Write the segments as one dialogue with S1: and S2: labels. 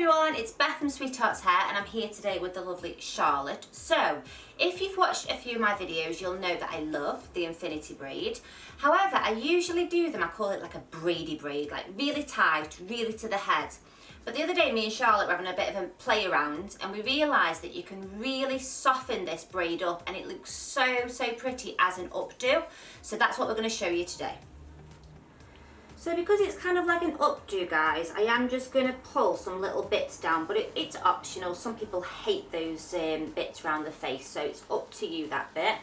S1: everyone, it's Beth from Sweethearts Hair and I'm here today with the lovely Charlotte. So, if you've watched a few of my videos, you'll know that I love the infinity braid. However, I usually do them, I call it like a braidy braid, like really tight, really to the head. But the other day, me and Charlotte were having a bit of a play around and we realised that you can really soften this braid up and it looks so pretty as an updo. So that's what we're going to show you today. So because it's kind of like an updo, guys, I am just going to pull some little bits down, but it's optional. Some people hate those bits around the face, so it's up to you, that bit.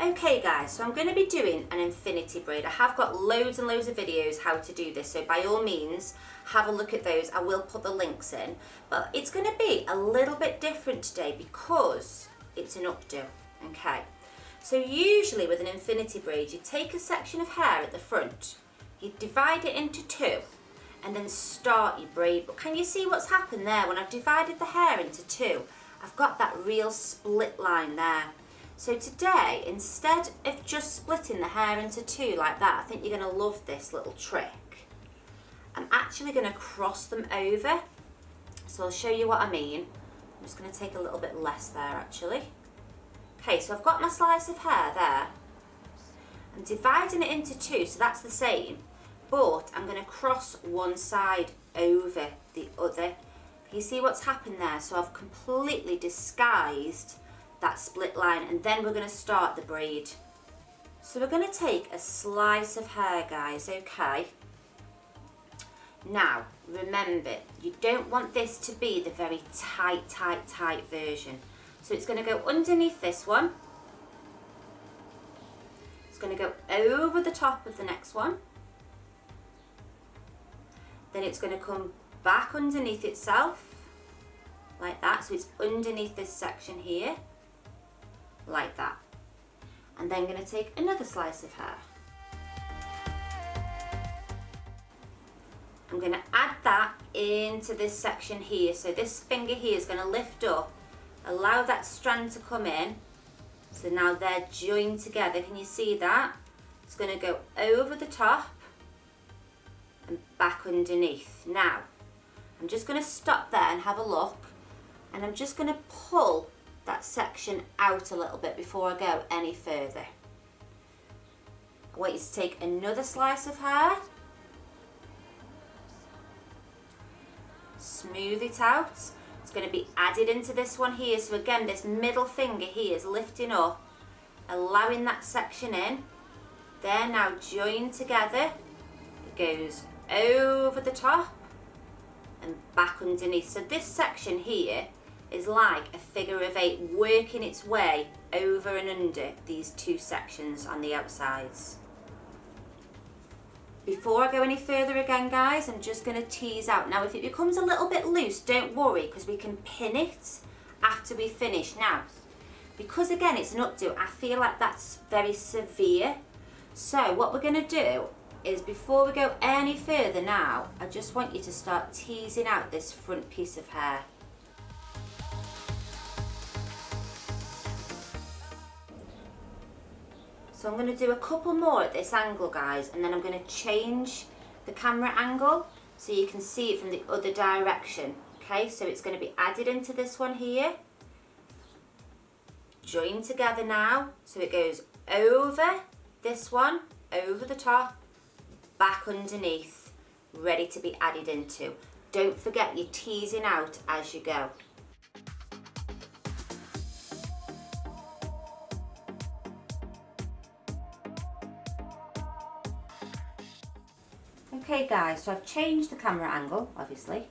S1: Okay guys, so I'm going to be doing an infinity braid. I have got loads and loads of videos how to do this, so by all means have a look at those. I will put the links in, but it's going to be a little bit different today because it's an updo, okay? So usually with an infinity braid, you take a section of hair at the front, you divide it into two, and then start your braid. But can you see what's happened there? When I've divided the hair into two, I've got that real split line there. So today, instead of just splitting the hair into two like that, I think you're going to love this little trick. I'm actually going to cross them over. So I'll show you what I mean. I'm just going to take a little bit less there actually. Okay, so I've got my slice of hair there. I'm dividing it into two, so that's the same, but I'm going to cross one side over the other. Can you see what's happened there? So I've completely disguised that split line, and then we're going to start the braid. So we're going to take a slice of hair, guys, okay? Now, remember, you don't want this to be the very tight version. So it's going to go underneath this one. It's going to go over the top of the next one. Then it's going to come back underneath itself, like that. So it's underneath this section here, like that. And then I'm going to take another slice of hair. I'm going to add that into this section here. So this finger here is going to lift up. Allow that strand to come in. So now they're joined together. Can you see that? It's going to go over the top and back underneath. Now, I'm just going to stop there and have a look. And I'm just going to pull that section out a little bit before I go any further. I want you to take another slice of hair. Smooth it out. It's going to be added into this one here. So again, this middle finger here is lifting up, allowing that section in. They're now joined together. It goes over the top and back underneath. So this section here is like a figure of eight working its way over and under these two sections on the outsides. Before I go any further again, guys, I'm just going to tease out. Now, if it becomes a little bit loose, don't worry, because we can pin it after we finish. Now, because again, it's an updo, I feel like that's very severe. So what we're going to do is, before we go any further now, I just want you to start teasing out this front piece of hair. So I'm going to do a couple more at this angle, guys, and then I'm going to change the camera angle so you can see it from the other direction. Okay, so it's going to be added into this one here. Joined together now, so it goes over this one, over the top, back underneath, ready to be added into. Don't forget you're teasing out as you go. Okay guys, so I've changed the camera angle, obviously.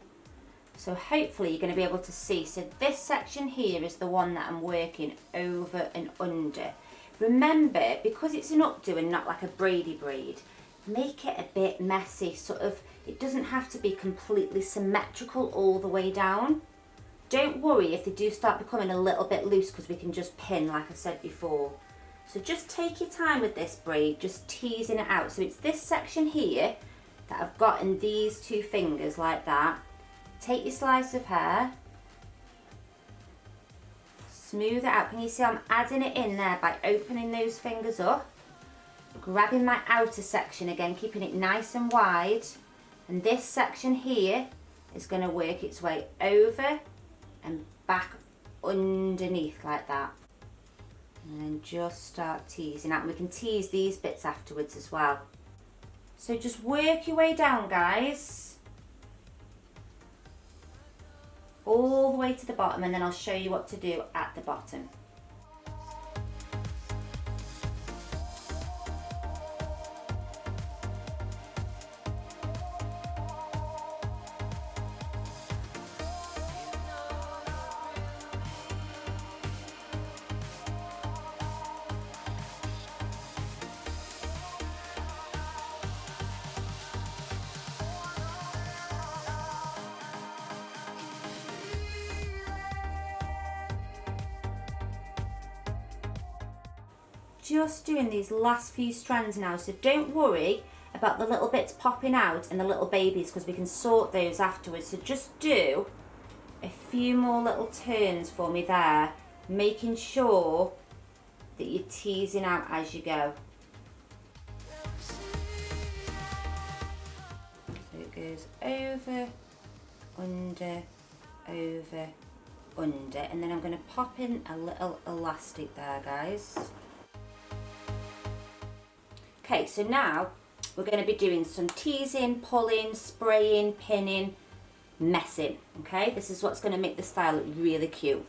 S1: So hopefully you're going to be able to see. So this section here is the one that I'm working over and under. Remember, because it's an updo and not like a braidy braid, make it a bit messy. Sort of, it doesn't have to be completely symmetrical all the way down. Don't worry if they do start becoming a little bit loose, because we can just pin, like I said before. So just take your time with this braid, just teasing it out. So it's this section here that I've got in these two fingers, like that. Take your slice of hair, smooth it out. Can you see I'm adding it in there by opening those fingers up? grabbing my outer section again, keeping it nice and wide, and this section here is going to work its way over and back underneath like that, and then just start teasing out. And we can tease these bits afterwards as well. So just work your way down, guys, all the way to the bottom, and then I'll show you what to do at the bottom. Just doing these last few strands now, so don't worry about the little bits popping out and the little babies, because we can sort those afterwards. So just do a few more little turns for me there, making sure that you're teasing out as you go. So it goes over, under, over, under, and then I'm going to pop in a little elastic there, guys. Okay, so now we're going to be doing some teasing, pulling, spraying, pinning, messing. Okay, this is what's going to make the style look really cute.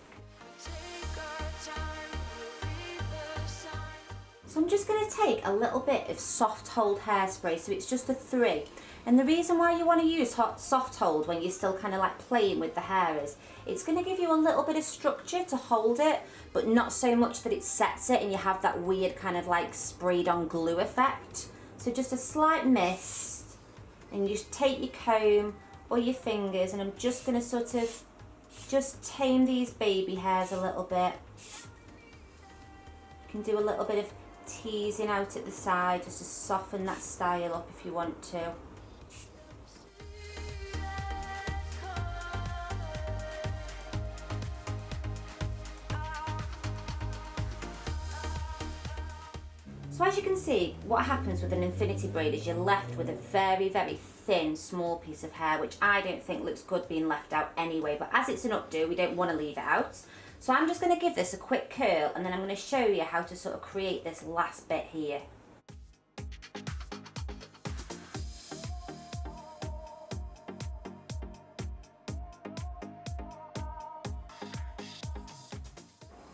S1: So I'm just going to take a little bit of soft hold hairspray, so it's just a 3. And the reason why you want to use soft hold when you're still kind of like playing with the hair is it's going to give you a little bit of structure to hold it, but not so much that it sets it and you have that weird kind of like sprayed on glue effect. So just a slight mist, and you just take your comb or your fingers, and I'm just going to sort of just tame these baby hairs a little bit. You can do a little bit of teasing out at the side just to soften that style up if you want to. So as you can see, what happens with an infinity braid is you're left with a very, very thin, small piece of hair, which I don't think looks good being left out anyway, but as it's an updo, we don't want to leave it out. So I'm just going to give this a quick curl, and then I'm going to show you how to sort of create this last bit here.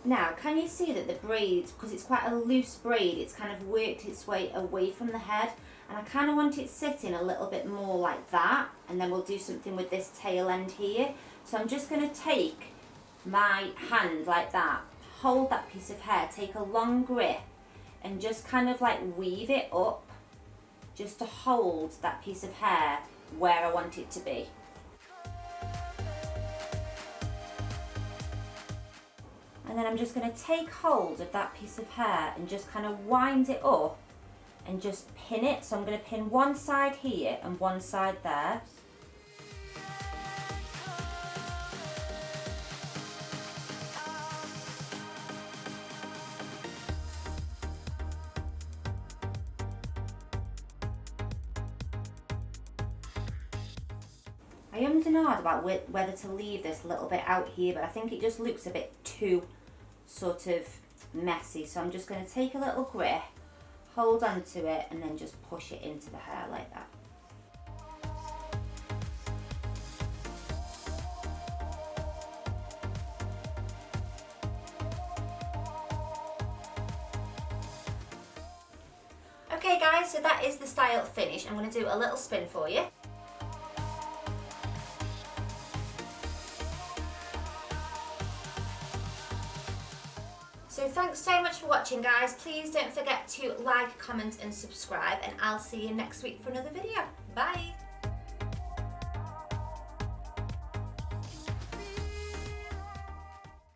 S1: Now, can you see that the braid, because it's quite a loose braid, it's kind of worked its way away from the head, and I kind of want it sitting a little bit more like that, and then we'll do something with this tail end here. So I'm just going to take my hand like that, hold that piece of hair, take a long grip, and just kind of like weave it up, just to hold that piece of hair where I want it to be. And then I'm just going to take hold of that piece of hair and just kind of wind it up and just pin it. So I'm going to pin one side here and one side there. I ummed and ahed about whether to leave this little bit out here, but I think it just looks a bit too sort of messy. So I'm just going to take a little grip, hold onto it, and then just push it into the hair like that. Okay guys, so that is the style finished. I'm going to do a little spin for you. So thanks so much for watching, guys. Please don't forget to like, comment and subscribe, and I'll see you next week for another video. Bye!